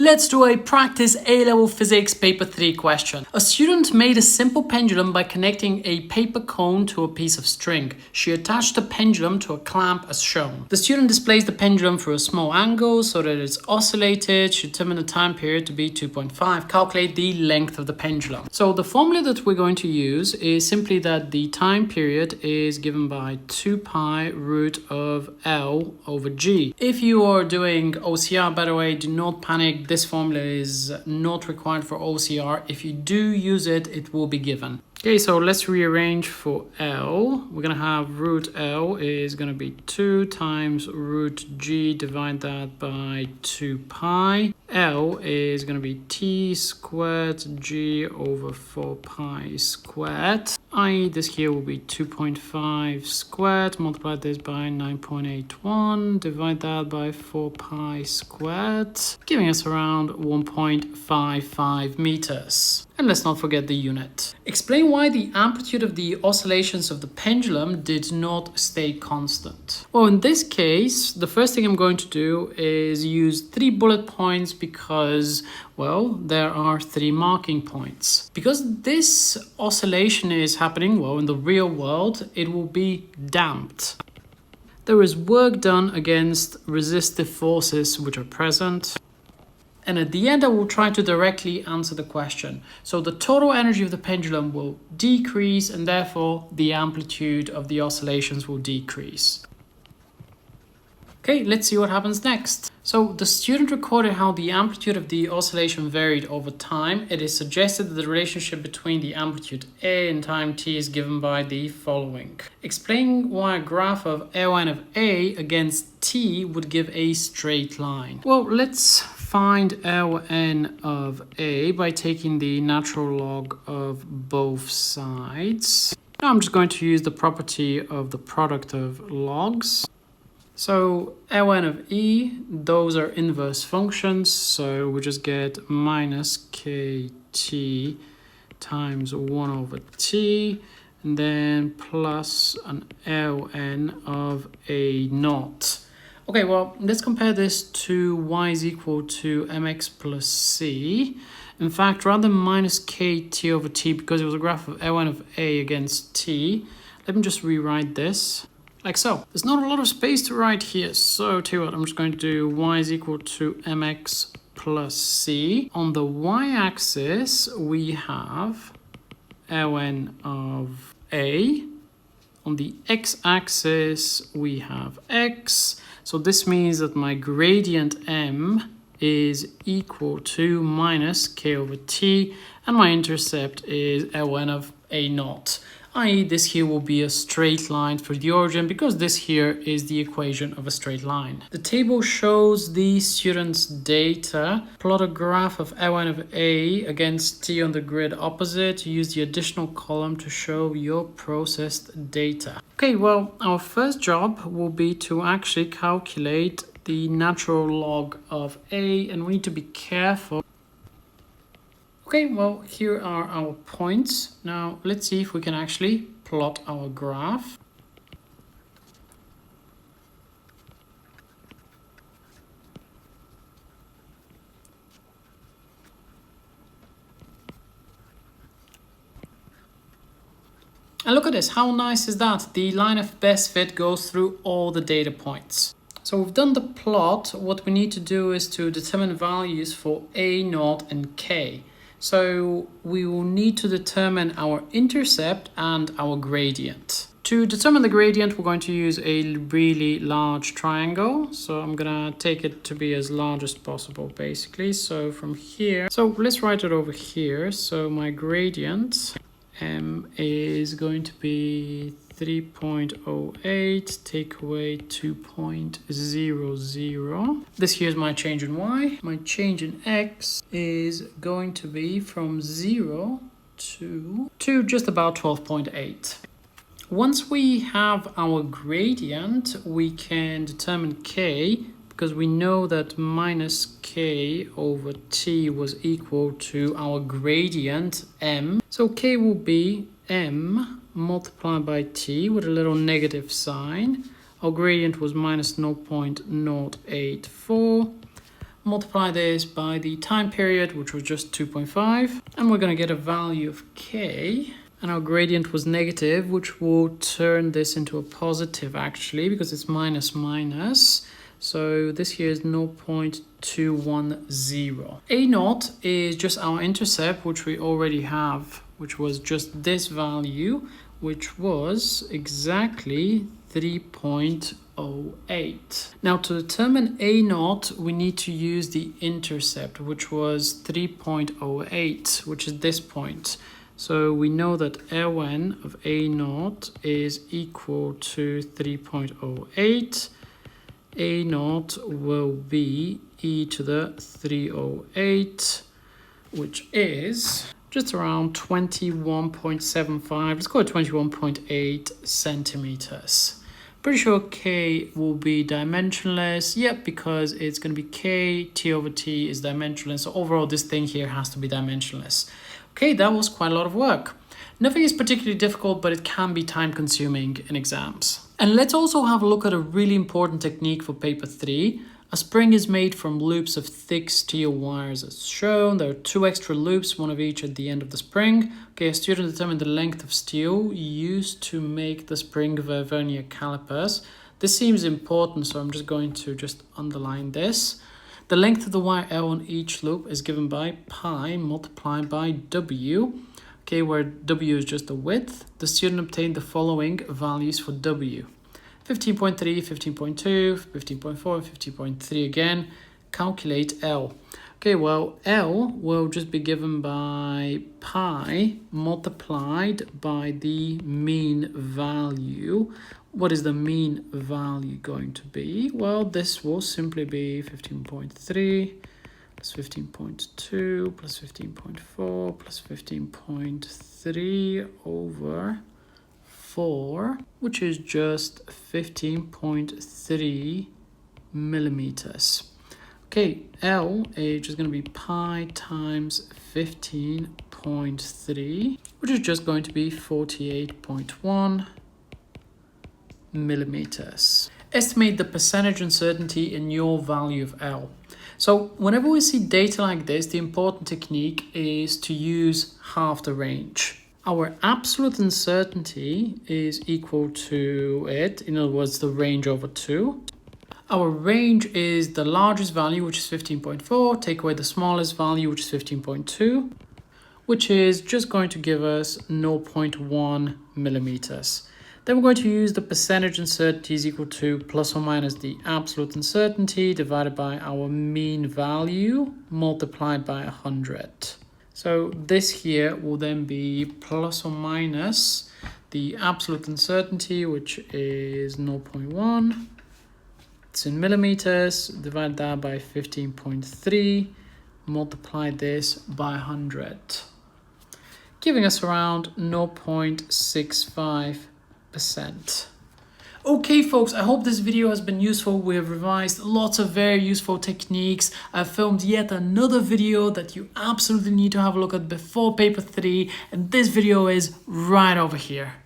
Let's do a practice A-level physics paper 3 question. A student made a simple pendulum by connecting a paper cone to a piece of string. She attached the pendulum to a clamp as shown. The student displays the pendulum through a small angle so that it's oscillated. She determined the time period to be 2.5. Calculate the length of the pendulum. So the formula that we're going to use is simply that the time period is given by 2 pi root of L over G. If you are doing OCR, by the way, do not panic. This formula is not required for OCR. If you do use it, it will be given. Okay, so let's rearrange for L. We're going to have root L is going to be 2 times root G, divide that by 2 pi. L is going to be T squared G over 4 pi squared. I.e. this here will be 2.5 squared, multiply this by 9.81, divide that by 4 pi squared, giving us around 1.55 meters. And let's not forget the unit. Explain why the amplitude of the oscillations of the pendulum did not stay constant. Well, in this case, the first thing I'm going to do is use 3 bullet points because, well, there are 3 marking points. Because this oscillation is happening, well, in the real world, it will be damped. There is work done against resistive forces which are present. And at the end, I will try to directly answer the question. So the total energy of the pendulum will decrease and therefore the amplitude of the oscillations will decrease. Okay, let's see what happens next. So the student recorded how the amplitude of the oscillation varied over time. It is suggested that the relationship between the amplitude A and time t is given by the following. Explain why a graph of Ln of A against t would give a straight line. Well, let's find Ln of A by taking the natural log of both sides. Now I'm just going to use the property of the product of logs. So Ln of E, those are inverse functions, so we just get minus kt times 1 over t, and then plus an Ln of A naught. Okay, well, let's compare this to y is equal to mx plus c. In fact, rather than minus kt over t, because it was a graph of Ln of A against t, let me just rewrite this. Like so. There's not a lot of space to write here, so tell you what, I'm just going to do y is equal to mx plus c. On the y-axis, we have Ln of A. On the x-axis, we have x. So this means that my gradient m is equal to minus k over t, and my intercept is Ln of A naught. I.e. this here will be a straight line for the origin because this here is the equation of a straight line. The table shows the student's data. Plot a graph of Ln of A against t on the grid opposite. Use the additional column to show your processed data. Okay, well, our first job will be to actually calculate the natural log of A, and we need to be careful. Okay, well, here are our points. Now, let's see if we can actually plot our graph. And look at this, how nice is that? The line of best fit goes through all the data points. So we've done the plot. What we need to do is to determine values for A naught and K. So we will need to determine our intercept and our gradient. To determine the gradient, we're going to use a really large triangle. So I'm gonna take it to be as large as possible, basically. So from here, so let's write it over here. So my gradient m is going to be 3.08, take away 2.00. This here is my change in y. My change in x is going to be from 0 to just about 12.8. Once we have our gradient, we can determine k, because we know that minus k over t was equal to our gradient m. So k will be m multiplied by t with a little negative sign. Our gradient was minus 0.084 multiply this by the time period, which was just 2.5, and we're going to get a value of k. And our gradient was negative, which will turn this into a positive actually, because it's minus minus. So this here is 0.210. A naught is just our intercept, which we already have, which was just this value, which was exactly 3.08. Now to determine A naught, we need to use the intercept, which was 3.08, which is this point. So we know that ln of A naught is equal to 3.08. A naught will be e to the 308, which is just around 21.75, let's call it 21.8 centimeters. Pretty sure k will be dimensionless, yep, because it's going to be k, t over t is dimensionless, so overall this thing here has to be dimensionless. Okay, that was quite a lot of work. Nothing is particularly difficult, but it can be time consuming in exams. And let's also have a look at a really important technique for paper 3. A spring is made from loops of thick steel wires as shown. There are 2 extra loops, one of each at the end of the spring. Okay, a student determined the length of steel used to make the spring vernier calipers. This seems important, so I'm just going to underline this. The length of the wire L on each loop is given by pi multiplied by W. Okay, where W is just the width. The student obtained the following values for W. 15.3, 15.2, 15.4, 15.3 again. Calculate L. Okay, well, L will just be given by pi multiplied by the mean value. What is the mean value going to be? Well, this will simply be 15.3 plus 15.2 plus 15.4 plus 15.3 over 4, which is just 15.3 millimeters. Okay, L is just going to be pi times 15.3, which is just going to be 48.1 millimeters. Estimate the percentage uncertainty in your value of L. So whenever we see data like this, the important technique is to use half the range. Our absolute uncertainty is equal to it, in other words, the range over 2. Our range is the largest value, which is 15.4, take away the smallest value, which is 15.2, which is just going to give us 0.1 millimeters. Then we're going to use the percentage uncertainty is equal to plus or minus the absolute uncertainty divided by our mean value multiplied by 100. So this here will then be plus or minus the absolute uncertainty, which is 0.1. It's in millimeters, divide that by 15.3, multiply this by 100, giving us around 0.65%. Okay folks, I hope this video has been useful. We have revised lots of very useful techniques. I've filmed yet another video that you absolutely need to have a look at before paper 3, and this video is right over here.